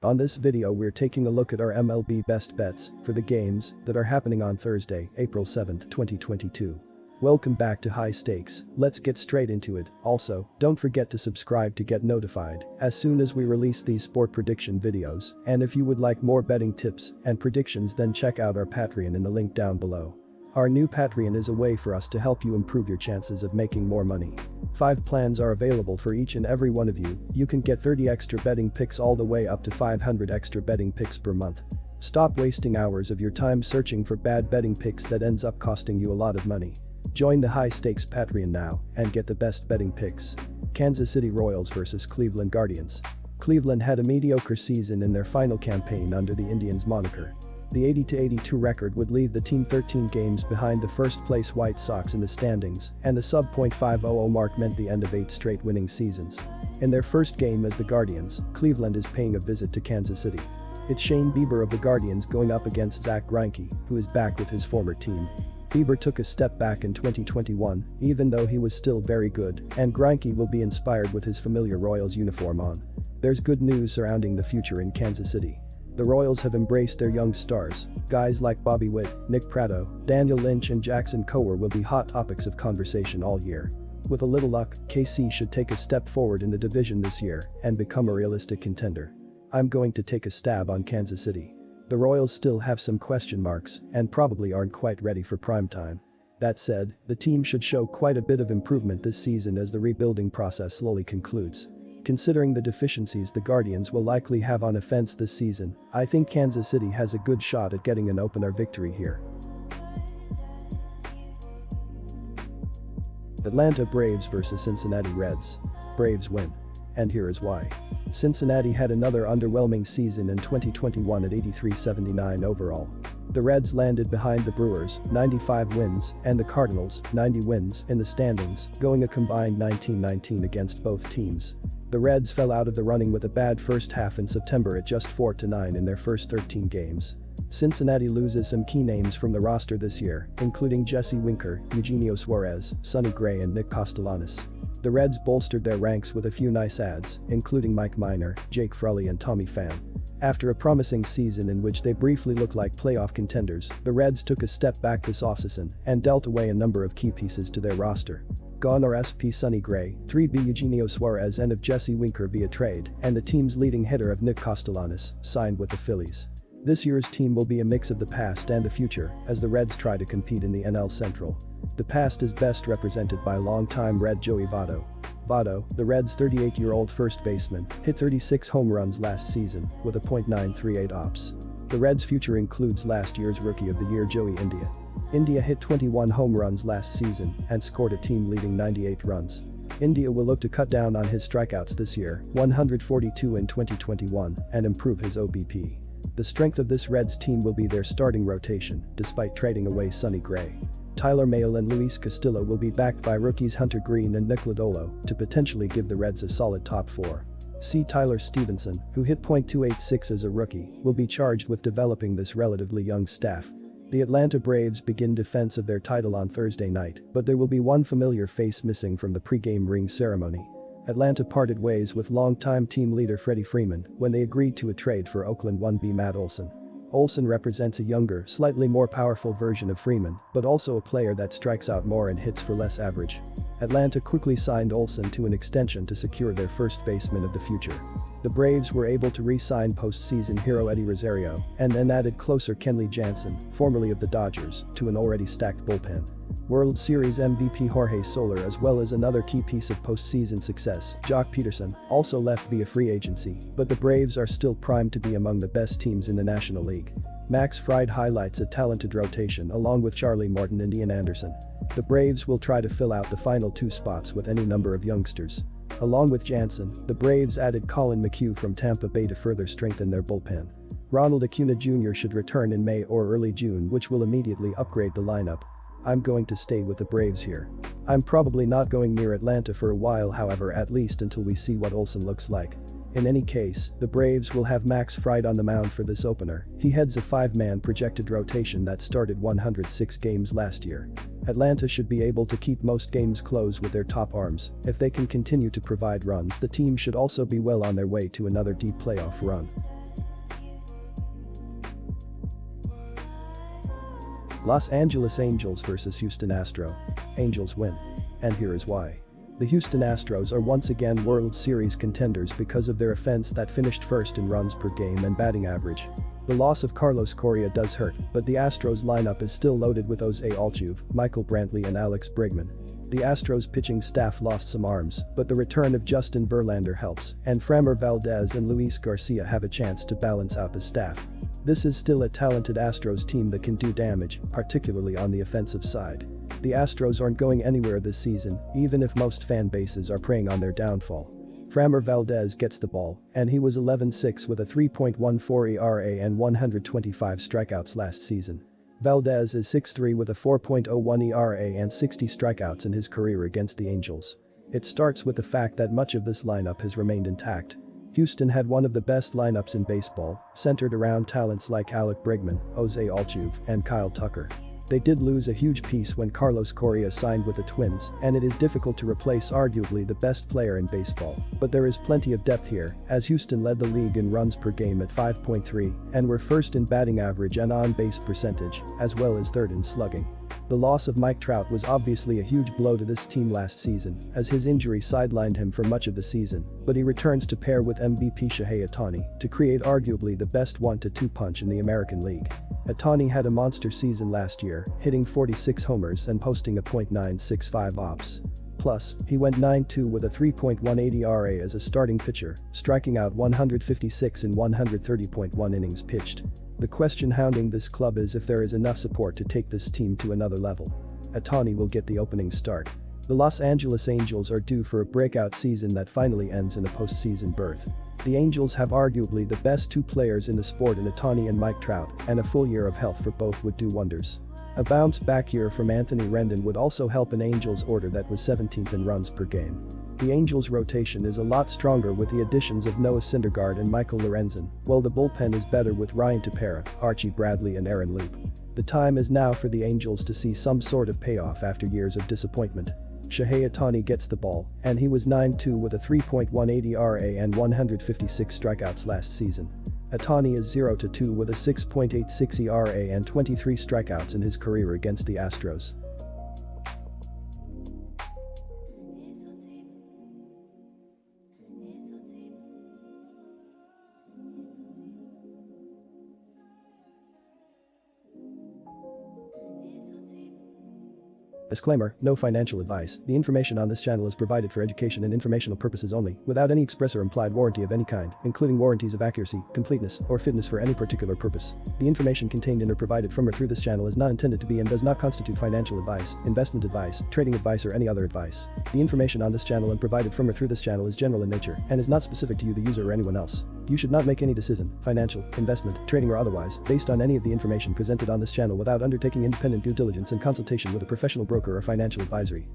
On this video we're taking a look at our MLB best bets for the games that are happening on Thursday, April 7, 2022. Welcome back to High Stakes, let's get straight into it. Also, don't forget to subscribe to get notified as soon as we release these sport prediction videos, and if you would like more betting tips and predictions then check out our Patreon in the link down below. Our new Patreon is a way for us to help you improve your chances of making more money. 5 plans are available for each and every one of you. You can get 30 extra betting picks all the way up to 500 extra betting picks per month. Stop wasting hours of your time searching for bad betting picks that ends up costing you a lot of money. Join the High Stakes Patreon now and get the best betting picks. Kansas City Royals vs Cleveland Guardians. Cleveland had a mediocre season in their final campaign under the Indians moniker. The 80-82 record would leave the team 13 games behind the first-place White Sox in the standings, and the sub-.500 mark meant the end of 8 straight winning seasons. In their first game as the Guardians, Cleveland is paying a visit to Kansas City. It's Shane Bieber of the Guardians going up against Zach Greinke, who is back with his former team. Bieber took a step back in 2021, even though he was still very good, and Greinke will be inspired with his familiar Royals uniform on. There's good news surrounding the future in Kansas City. The Royals have embraced their young stars. Guys like Bobby Witt, Nick Pratto, Daniel Lynch and Jackson Kowar will be hot topics of conversation all year. With a little luck, KC should take a step forward in the division this year and become a realistic contender. I'm going to take a stab on Kansas City. The Royals still have some question marks and probably aren't quite ready for prime time. That said, the team should show quite a bit of improvement this season as the rebuilding process slowly concludes. Considering the deficiencies the Guardians will likely have on offense this season, I think Kansas City has a good shot at getting an opener victory here. Atlanta Braves vs Cincinnati Reds. Braves win. And here is why. Cincinnati had another underwhelming season in 2021 at 83-79 overall. The Reds landed behind the Brewers, 95 wins, and the Cardinals, 90 wins, in the standings, going a combined 19-19 against both teams. The Reds fell out of the running with a bad first half in September at just 4-9 in their first 13 games. Cincinnati loses some key names from the roster this year, including Jesse Winker, Eugenio Suarez, Sonny Gray and Nick Castellanos. The Reds bolstered their ranks with a few nice adds, including Mike Minor, Jake Fraley and Tommy Pham. After a promising season in which they briefly looked like playoff contenders, the Reds took a step back this offseason and dealt away a number of key pieces to their roster. Gone are SP Sonny Gray, 3B Eugenio Suarez and of Jesse Winker via trade, and the team's leading hitter of Nick Castellanos, signed with the Phillies. This year's team will be a mix of the past and the future as the Reds try to compete in the NL Central. The past is best represented by longtime Red Joey Votto. Votto, the Reds' 38-year-old first baseman, hit 36 home runs last season with a .938 OPS. The Reds' future includes last year's Rookie of the Year Joey India. India hit 21 home runs last season and scored a team-leading 98 runs. India will look to cut down on his strikeouts this year, 142 in 2021, and improve his OBP. The strength of this Reds team will be their starting rotation, despite trading away Sonny Gray. Tyler Mahle and Luis Castillo will be backed by rookies Hunter Greene and Nick Lodolo to potentially give the Reds a solid top 4. C. Tyler Stevenson, who hit .286 as a rookie, will be charged with developing this relatively young staff. The Atlanta Braves begin defense of their title on Thursday night, but there will be one familiar face missing from the pregame ring ceremony. Atlanta parted ways with longtime team leader Freddie Freeman when they agreed to a trade for Oakland 1B Matt Olson. Olson represents a younger, slightly more powerful version of Freeman, but also a player that strikes out more and hits for less average. Atlanta quickly signed Olson to an extension to secure their first baseman of the future. The Braves were able to re-sign postseason hero Eddie Rosario and then added closer Kenley Jansen, formerly of the Dodgers, to an already stacked bullpen. World Series MVP Jorge Soler as well as another key piece of postseason success, Jock Peterson, also left via free agency, but the Braves are still primed to be among the best teams in the National League. Max Fried highlights a talented rotation along with Charlie Morton and Ian Anderson. The Braves will try to fill out the final 2 spots with any number of youngsters. Along with Jansen, the Braves added Colin McHugh from Tampa Bay to further strengthen their bullpen. Ronald Acuna Jr. should return in May or early June, which will immediately upgrade the lineup. I'm going to stay with the Braves here. I'm probably not going near Atlanta for a while, however, at least until we see what Olson looks like. In any case, the Braves will have Max Fried on the mound for this opener. He heads a 5-man projected rotation that started 106 games last year. Atlanta should be able to keep most games close with their top arms. If they can continue to provide runs, the team should also be well on their way to another deep playoff run. Los Angeles Angels vs Houston Astros. Angels win. And here is why. The Houston Astros are once again World Series contenders because of their offense that finished first in runs per game and batting average. The loss of Carlos Correa does hurt, but the Astros lineup is still loaded with Jose Altuve, Michael Brantley and Alex Bregman. The Astros pitching staff lost some arms, but the return of Justin Verlander helps, and Framber Valdez and Luis Garcia have a chance to balance out the staff. This is still a talented Astros team that can do damage, particularly on the offensive side. The Astros aren't going anywhere this season, even if most fan bases are preying on their downfall. Framber Valdez gets the ball, and he was 11-6 with a 3.14 ERA and 125 strikeouts last season. Valdez is 6-3 with a 4.01 ERA and 60 strikeouts in his career against the Angels. It starts with the fact that much of this lineup has remained intact. Houston had one of the best lineups in baseball, centered around talents like Alex Bregman, Jose Altuve, and Kyle Tucker. They did lose a huge piece when Carlos Correa signed with the Twins, and it is difficult to replace arguably the best player in baseball, but there is plenty of depth here, as Houston led the league in runs per game at 5.3 and were first in batting average and on-base percentage, as well as third in slugging. The loss of Mike Trout was obviously a huge blow to this team last season, as his injury sidelined him for much of the season, but he returns to pair with MVP Shohei Ohtani to create arguably the best 1-2 punch in the American League. Ohtani had a monster season last year, hitting 46 homers and posting a .965 OPS. Plus, he went 9-2 with a 3.18 ERA as a starting pitcher, striking out 156 in 130.1 innings pitched. The question hounding this club is if there is enough support to take this team to another level. Ohtani will get the opening start. The Los Angeles Angels are due for a breakout season that finally ends in a postseason berth. The Angels have arguably the best two players in the sport in Ohtani and Mike Trout, and a full year of health for both would do wonders. A bounce-back year from Anthony Rendon would also help an Angels order that was 17th in runs per game. The Angels' rotation is a lot stronger with the additions of Noah Syndergaard and Michael Lorenzen, while the bullpen is better with Ryan Tepera, Archie Bradley and Aaron Loup. The time is now for the Angels to see some sort of payoff after years of disappointment. Shohei Ohtani gets the ball, and he was 9-2 with a 3.18 ERA and 156 strikeouts last season. Ohtani is 0-2 with a 6.86 ERA and 23 strikeouts in his career against the Astros. Disclaimer, no financial advice. The information on this channel is provided for education and informational purposes only, without any express or implied warranty of any kind, including warranties of accuracy, completeness, or fitness for any particular purpose. The information contained in or provided from or through this channel is not intended to be and does not constitute financial advice, investment advice, trading advice or any other advice. The information on this channel and provided from or through this channel is general in nature and is not specific to you the user or anyone else. You should not make any decision, financial, investment, trading or otherwise, based on any of the information presented on this channel without undertaking independent due diligence and consultation with a professional broker or financial advisory.